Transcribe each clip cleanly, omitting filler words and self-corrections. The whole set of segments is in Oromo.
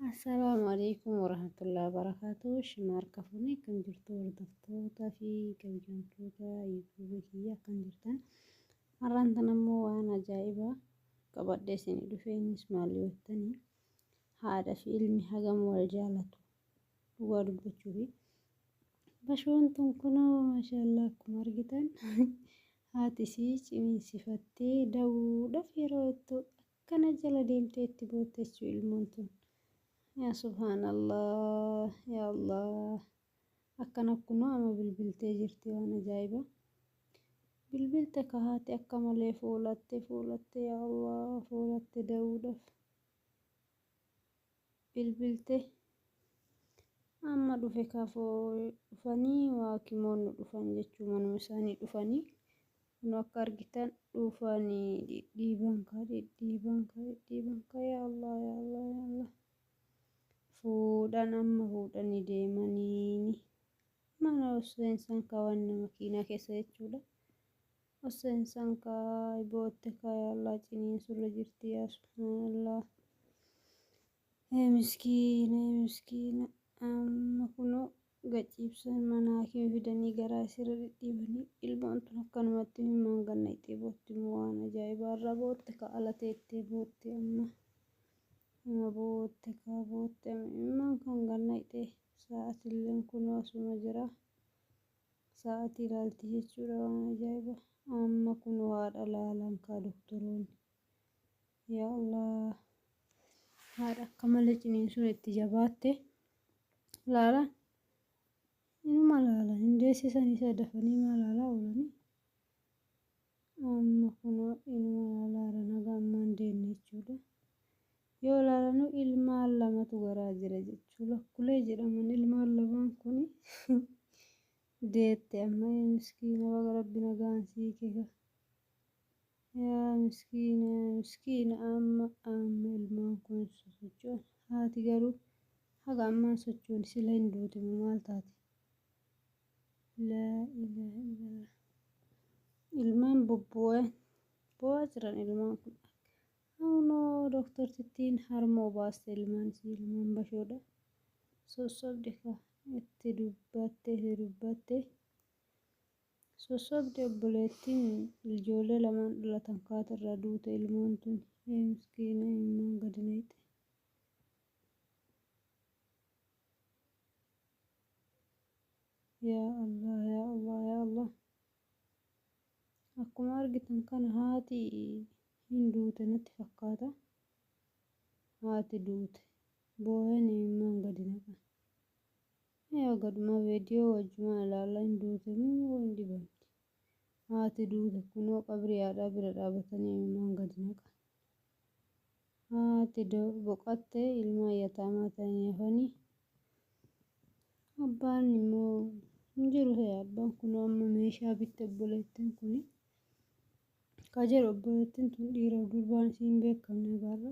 Assalaamu alaykum warahmatullahi wabarakatuh. Shimaarka funi kan jirtu hordoftoota fi kabajamtoota yuutuubii kiyya kan jirtan. Har'aan tanammoo waan ajaa'ibaa qabadhee isinii dhufe innis maal jettanii haadha fi ilmi hagam wal jaalatu dhugaa dubbachuufi. Bashoon tun kunoo maashaallah akkuma argitan haati isii ciniinsifattee daawuudhaaf yeroo itti akkana jala deemtee itti boottechuu ilmoon tun. Yaa subhaanallah yaa Allah akkana kunoo ama bilbiltee jirti waan ajaa'ibaa. Bilbilte ka haati akka malee foolatte yaa Allah foolatte daawuudhaaf. Bilbilte amma dhufe kafoo dhufanii waakimoonni dhufan jechuu manuma isaanii dhufanii kunoo akka argitan dhufanii dhiiban ka yaa Allah yaa Allah yaa Allah. Fuudhanii deemanii mana seensan kawanna makiinaa keessa jechuudha. Seensan kaa bootte kaa yaa Allah ciniinsurra jirti yaa subhaanallah. Miskiina amma kunoo gaciibsan mana hakiima fidanii garaa isirra dhidhiibanii ilmoon tun akkanumatti himmaan ganna ixee bootti immoo waan ajaa'ibaa irraa bootte ka ala teettee bootte amma. Bootte immaan kan ganna ixee sa'aatilleen kunoo asuma jira. Sa'aatii ilaalti jechuudha waan ajaa'ibaa. Amma kunoo haadha laalan kaa doktoroonni. Yaa Allah haadha akka malee ciniinsuun itti jabaatte laalan inuma laalan hindeessisan isa dafanii maa laalaa oolanii. Amma kunoo inuma laalan haga ammaan deenne jechuudha. Yoo laalanuu ilmaan lamatu garaa jira jechuu lakkulee jedhaman ilmaan lamaan kuni deette amma miskiina baga rabbi nagaan sii keeka. Yaa miskiina amma ilmaan kun sochoon haati garuu haga ammaan sochoon sila hin duute maal taati. Laa ilaaha illallah. Ilmaan boo'aa jiran ilmaan kun. Kunoo doktortittiin harmoo baaste ilmaan bashoodha. Sossobde ka itti dubbatte. Sossobde obboleettiin ijoollee lamaan dhalatan kaatirraa duute ilmoon tun. Miskiina ilmaan gadi naqxe. Yaa Allah yaa Allah yaa Allah. Akkuma argitan kana haati hin duute natti fakkaata. Haati duute boo'een ilmaan gadi naqan. Yaa gaduma viidiyoo wajjumaan ilaalaa hin duute moo hin dhibamti. Haati duute kunoo qabrii haadhaa bira dhaabatanii ilmaan gadi naqan. Haati boqottee ilmaan yataamaa ta'anii hafanii. Abbaan immoo hin jiru abbaan kunoo amma meeshaa bitte obboleettiin kuni. Kajeelu obboleettiin tun dhiira durbaan isiin beekamne gaarra.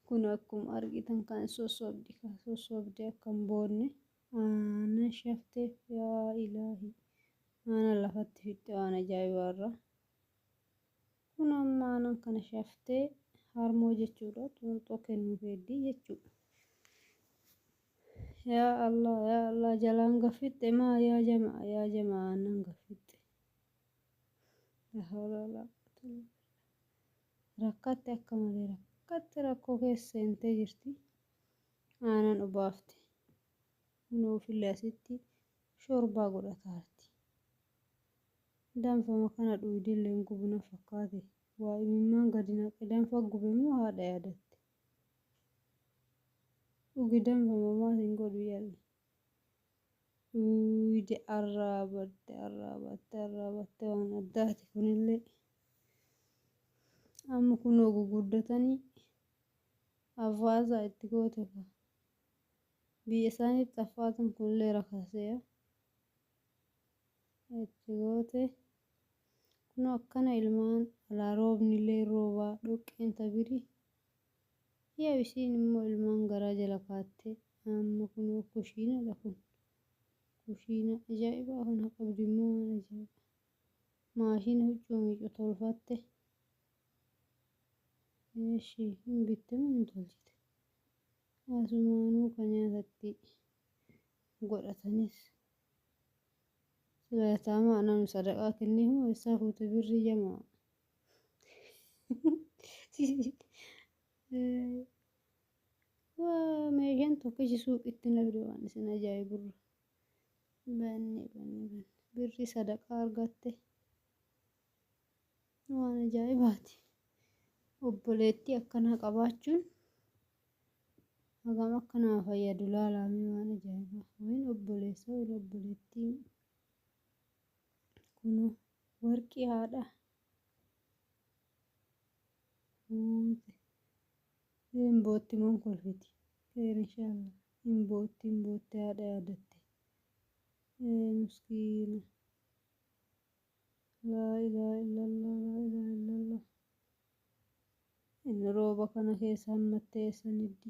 Kun akkuma argitan kan sossobde akka hin boonne aannan shafteef yaa ilaahi aannan lafatti fixxe waan ajaa'ibaa irra. Kun amma aannan kana shaftee harmoo jechuudha xuuxoo kennuuf heddii jechuudha. Yaa Allah jalaan gaffixxe maa yaa jamaa aannan gaffixxe. Rakkatte akka malee rakkoo keessa seentee jirti. Aannan obaafte. Kunoo ofillee asitti shorbaa godhataa jirti. Danfama kana dhuydillee hin gubna fakkaate. Waa imimmaan gadi naqe danfa gube moo haadha yaadatte. Dhugi danfama maal hin godhu yaadde. Dhuyde arraabatte waan addaati kunillee. Amma kunoo guguddatanii affaasaa itti goote ka. Biyya isaaniitti affaasan kunillee rakaaseera. Itti goote kunoo akkana ilmaan alaa roobnillee roobaa dhoqqeen tabirii. Yaa isiin immoo ilmaan garaa jala kaattee amma kunoo kushiinadha kun. Kushiina ajaa'ibaa kana qabdi immoo waan ajaa'ibaa. Maashina huccuu miicu tolfatte. Hin bitte moo hin tolchite. asumaanuu kan nyaatatti godhatanis filatama namni sadaqaa kennee moo isaa fuute birrii jamaa waa meeshaan tokkichi suuqitti nafde waan isin ajaa'iburra banne birri sadaqaa argatte waan ajaa'ibaati. Obboleettii akkanaa qabaachuun hagam akka nama fayyadu laalamee waan ajaa'ibaa. Wayin obboleessa wayin obboleettii kunoo warqii haadha hin bootti mon kolfiti inshallah hin bootti haadha yaadatte miskiina laa ilaaha illallah inni rooba kana keessa hammattee eessaniddi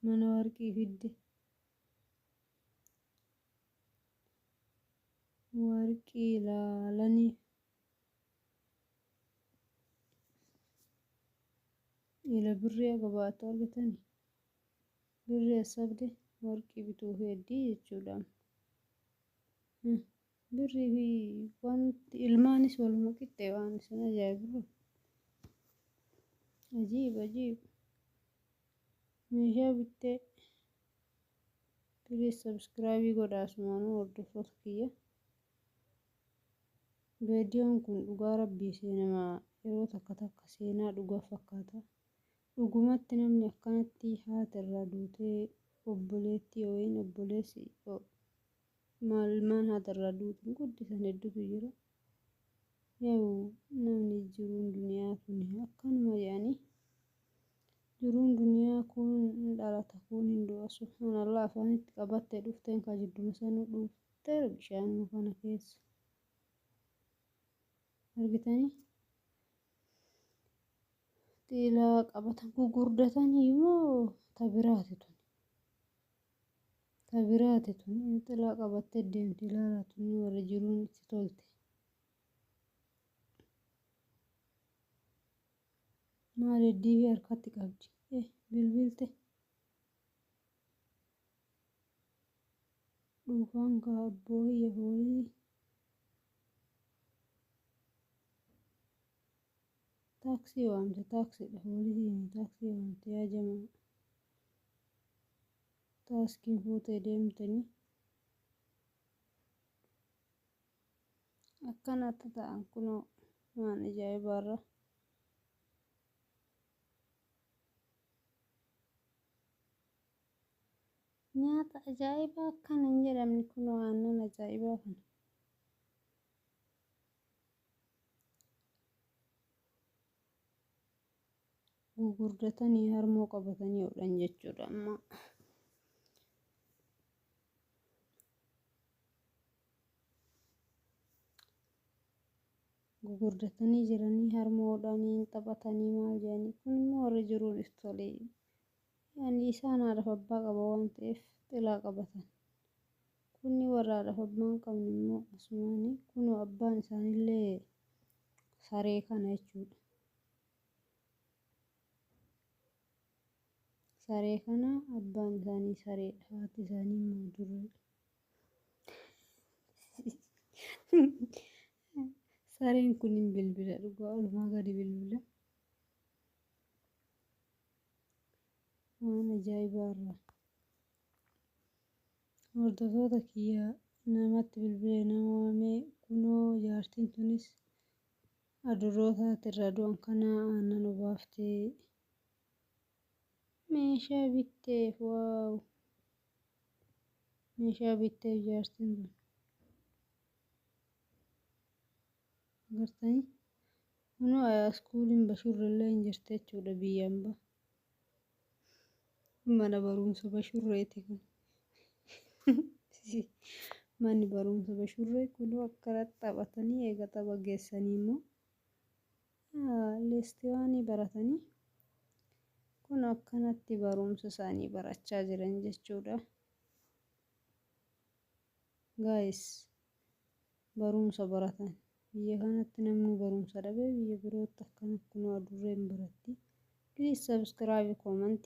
mana warqii fidde warqii ilaalanii ila birrii agabaatu argatanii birrii asabde warqii bituu heddii jechuudha. Birrii fi wanti ilmaanis waluma qixxee waan isin ajaa'ibu. Ajiib meeshaa bittee please subscribe godhaa asumaanuu hordoftoota kiyya. Viidiyoon kun dhugaa rabbii seenaa yeroo takka seenaa dhugaa fakkaata. Dhugumatti namni akkanatti haati irraa duutee obboleettii wayin obboleessi maalmaan haati irraa duutiin guddisan hedduutu jira. Yoo namni jiruun duniyaa kun akkanuma yaani jiruun duniyaa kun dhalata kun hin du'a subhaanallah afaanitti qabattee dhufteen ka jidduma sanuu dhuftee bishaanuma kana keessa argitanii xiilaa qabatan gugurdatanii moo tabiraati tun xiilaa qabattee deemti ilaalaa tun warra jiruun itti tolte. Maal heddiifi harkatti qabdi bilbilte dhuufaan kaabboo hiyya foolii taaksii waamte taaksiidha foolii taaksii waamte yaa jamaa taaskiin fuutee deemtanii akkanatti ta'an kunoo waan ajaa'ibaarra. Nyaata ajaa'ibaa akkana hin jedhamne kunoo aannan ajaa'ibaa kana. Gugurdatanii harmoo qabatanii oodhan jechuudha amma. Gugurdatanii jiranii harmoodhanii taphatanii maal jedhanii kun immoo warri jiruun iftolee yaani isaan haadhaaf abbaa qaba waan ta'eef xilaa qabatan. Kunni warra haadhaaf abbaa hin qabne immoo asumaanii kunoo abbaan isaanillee saree kana jechuudha. Saree kana abbaan isaanii sareedha haati isaanii immoo durreedha. Sareen kun hin bilbila dhugaa olumaa gadi bilbila. Waan ajaa'ibaarra. Hordoftoota kiyyaa namatti bilbilee nama waamee kunoo jaartiin tunis adurroota irraa du'an kana aannan obaaftee meeshaa bitteef waaw meeshaa bitteef jaartiin tun. Agartanii kunoo iskuuliin bashurreellee hin jirte jechuudha biyyaan ba'a. Mana barumsa bashurreeti kun. Manni barumsa bashurree kunoo akkanatti taphatanii eega tapha geessanii immoo leestiwaanii baratanii kun akkanatti barumsa isaanii barachaa jiran jechuudha. Gaayis barumsa baratan biyya kanatti namni barumsa dhabee biyya birootti akkanatti kunoo adurreen baratti. Please subscribe comment